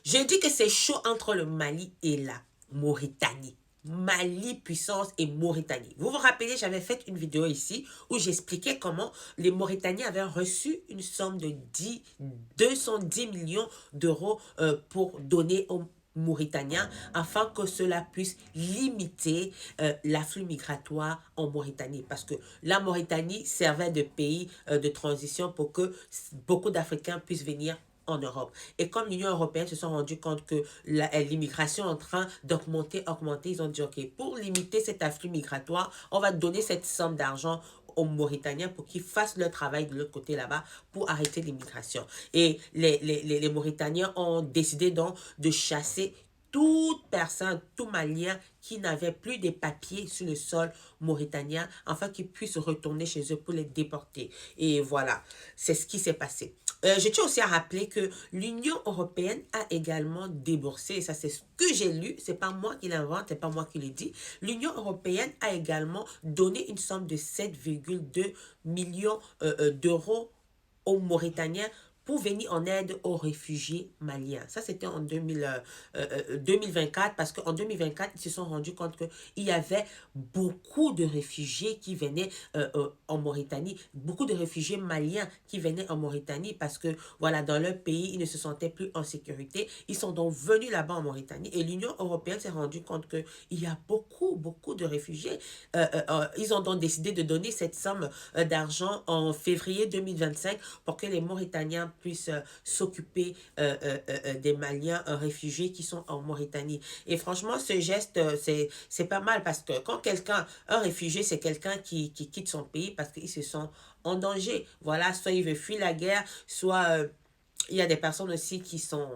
Je dis que c'est chaud entre le Mali et la Mauritanie. Mali puissance et Mauritanie. Vous vous rappelez, j'avais fait une vidéo ici où j'expliquais comment les Mauritaniens avaient reçu une somme de 210 millions d'euros pour donner aux Mauritaniens afin que cela puisse limiter l'afflux migratoire en Mauritanie. Parce que la Mauritanie servait de pays de transition pour que beaucoup d'Africains puissent venir en Europe. Et comme l'Union européenne se sont rendu compte que l'immigration est en train augmenter, ils ont dit, OK, pour limiter cet afflux migratoire, on va donner cette somme d'argent aux Mauritaniens pour qu'ils fassent leur travail de l'autre côté là-bas pour arrêter l'immigration. Et les Mauritaniens ont décidé donc de chasser toute personne, tout Malien qui n'avait plus de papiers sur le sol mauritanien, afin qu'ils puissent retourner chez eux pour les déporter. Et voilà, c'est ce qui s'est passé. Je tiens aussi à rappeler que l'Union européenne a également déboursé, et ça c'est ce que j'ai lu, c'est pas moi qui l'invente, c'est pas moi qui le dis. L'Union européenne a également donné une somme de 7,2 millions d'euros aux Mauritaniens pour venir en aide aux réfugiés maliens. Ça, c'était en 2024, parce qu'en 2024, ils se sont rendus compte qu'il y avait beaucoup de réfugiés qui venaient en Mauritanie, beaucoup de réfugiés maliens qui venaient en Mauritanie parce que, voilà, dans leur pays, ils ne se sentaient plus en sécurité. Ils sont donc venus là-bas en Mauritanie et l'Union européenne s'est rendue compte qu'il y a beaucoup de réfugiés. Ils ont donc décidé de donner cette somme d'argent en février 2025 pour que les Mauritaniens puissent s'occuper des Maliens réfugiés qui sont en Mauritanie. Et franchement, ce geste, c'est pas mal parce que quand quelqu'un, un réfugié, c'est quelqu'un qui quitte son pays parce qu'ils se sont en danger. Voilà, soit il veut fuir la guerre, soit il y a des personnes aussi qui sont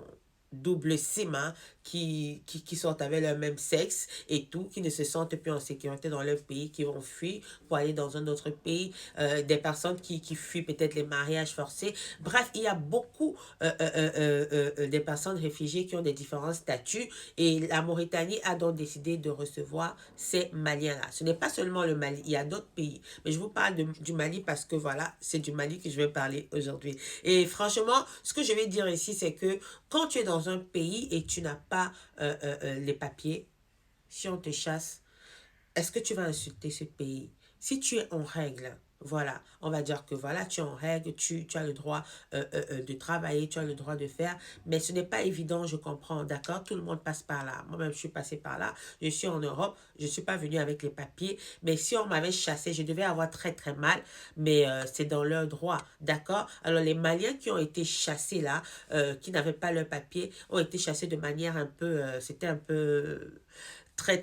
double sim, hein, qui sont avec le même sexe et tout, qui ne se sentent plus en sécurité dans leur pays, qui vont fuir pour aller dans un autre pays, des personnes qui fuient peut-être les mariages forcés. Bref, il y a beaucoup des personnes réfugiées qui ont des différents statuts et la Mauritanie a donc décidé de recevoir ces Maliens-là. Ce n'est pas seulement le Mali, il y a d'autres pays, mais je vous parle du Mali parce que voilà, c'est du Mali que je vais parler aujourd'hui. Et franchement, ce que je vais dire ici, c'est que quand tu es dans un pays et tu n'as pas les papiers, si on te chasse, est-ce que tu vas insulter ce pays? Si tu es en règle, voilà, on va dire que voilà, tu es en règle, tu as le droit de travailler, tu as le droit de faire, mais ce n'est pas évident, je comprends, d'accord? Tout le monde passe par là. Moi-même, je suis passé par là. Je suis en Europe, je ne suis pas venu avec les papiers, mais si on m'avait chassé, je devais avoir très mal, mais c'est dans leur droit, d'accord? Alors, les Maliens qui ont été chassés là, qui n'avaient pas leurs papiers, ont été chassés de manière un peu, c'était un peu très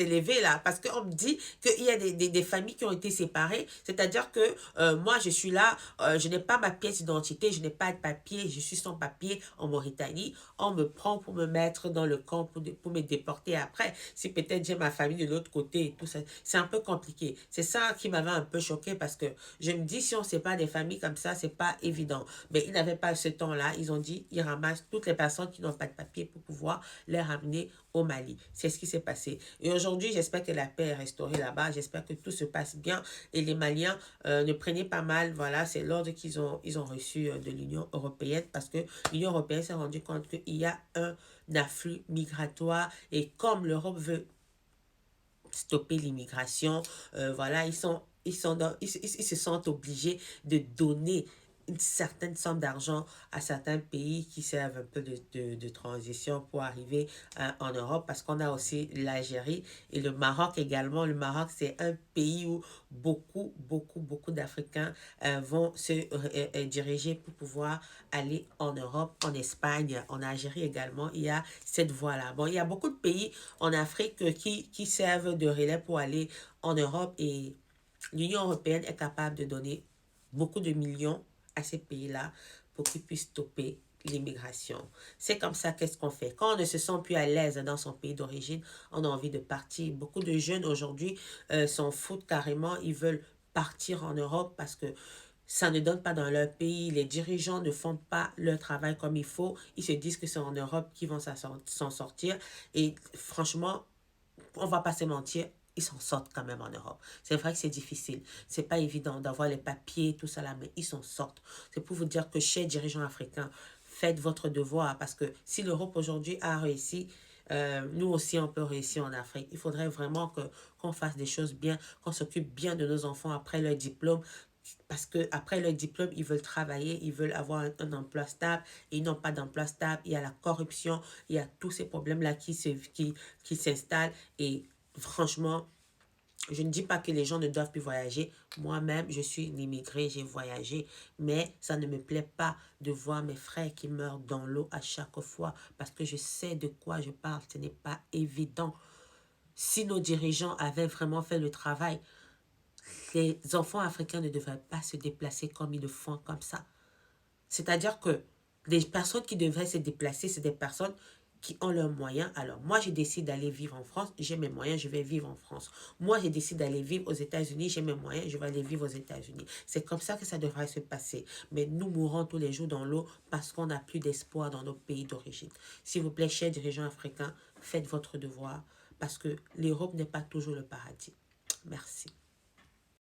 élevé là, parce qu'on me dit qu'il y a des familles qui ont été séparées, c'est-à-dire que moi je suis là, je n'ai pas ma pièce d'identité, je n'ai pas de papier, je suis sans papier en Mauritanie, on me prend pour me mettre dans le camp pour me déporter après, si peut-être j'ai ma famille de l'autre côté et tout ça, c'est un peu compliqué, c'est ça qui m'avait un peu choqué parce que je me dis si on sépare des familles comme ça, c'est pas évident, mais ils n'avaient pas ce temps-là, ils ont dit, ils ramassent toutes les personnes qui n'ont pas de papier pour pouvoir les ramener au Mali. C'est ce qui s'est passé. Et aujourd'hui, j'espère que la paix est restaurée là-bas. J'espère que tout se passe bien. Et les Maliens ne prenaient pas mal. Voilà, c'est l'ordre ils ont reçu de l'Union européenne parce que l'Union européenne s'est rendu compte qu'il y a un afflux migratoire. Et comme l'Europe veut stopper l'immigration, voilà, ils se sentent obligés de donner une certaine somme d'argent à certains pays qui servent un peu de transition pour arriver en Europe parce qu'on a aussi l'Algérie et le Maroc également. Le Maroc, c'est un pays où beaucoup d'Africains vont se diriger pour pouvoir aller en Europe, en Espagne, en Algérie également. Il y a cette voie-là. Bon, il y a beaucoup de pays en Afrique qui servent de relais pour aller en Europe et l'Union européenne est capable de donner beaucoup de millions à ces pays-là pour qu'ils puissent stopper l'immigration. C'est comme ça qu'est-ce qu'on fait. Quand on ne se sent plus à l'aise dans son pays d'origine, on a envie de partir. Beaucoup de jeunes aujourd'hui s'en foutent carrément. Ils veulent partir en Europe parce que ça ne donne pas dans leur pays. Les dirigeants ne font pas leur travail comme il faut. Ils se disent que c'est en Europe qu'ils vont s'en sortir. Et franchement, on va pas se mentir, ils s'en sortent quand même en Europe. C'est vrai que c'est difficile. C'est pas évident d'avoir les papiers, tout ça là, mais ils s'en sortent. C'est pour vous dire que, chers dirigeants africains, faites votre devoir parce que si l'Europe aujourd'hui a réussi, nous aussi on peut réussir en Afrique. Il faudrait vraiment que qu'on fasse des choses bien, qu'on s'occupe bien de nos enfants après leur diplôme. Parce que après leur diplôme, ils veulent travailler, ils veulent avoir un emploi stable, et ils n'ont pas d'emploi stable. Il y a la corruption, il y a tous ces problèmes-là qui s'installent. Et franchement, je ne dis pas que les gens ne doivent plus voyager. Moi-même, je suis une immigrée, j'ai voyagé. Mais ça ne me plaît pas de voir mes frères qui meurent dans l'eau à chaque fois. Parce que je sais de quoi je parle. Ce n'est pas évident. Si nos dirigeants avaient vraiment fait le travail, les enfants africains ne devraient pas se déplacer comme ils le font comme ça. C'est-à-dire que les personnes qui devraient se déplacer, c'est des personnes qui ont leurs moyens. Alors, moi, je décide d'aller vivre en France, j'ai mes moyens, je vais vivre en France. Moi, je décide d'aller vivre aux États-Unis, j'ai mes moyens, je vais aller vivre aux États-Unis. C'est comme ça que ça devrait se passer. Mais nous mourons tous les jours dans l'eau parce qu'on n'a plus d'espoir dans nos pays d'origine. S'il vous plaît, chers dirigeants africains, faites votre devoir parce que l'Europe n'est pas toujours le paradis. Merci.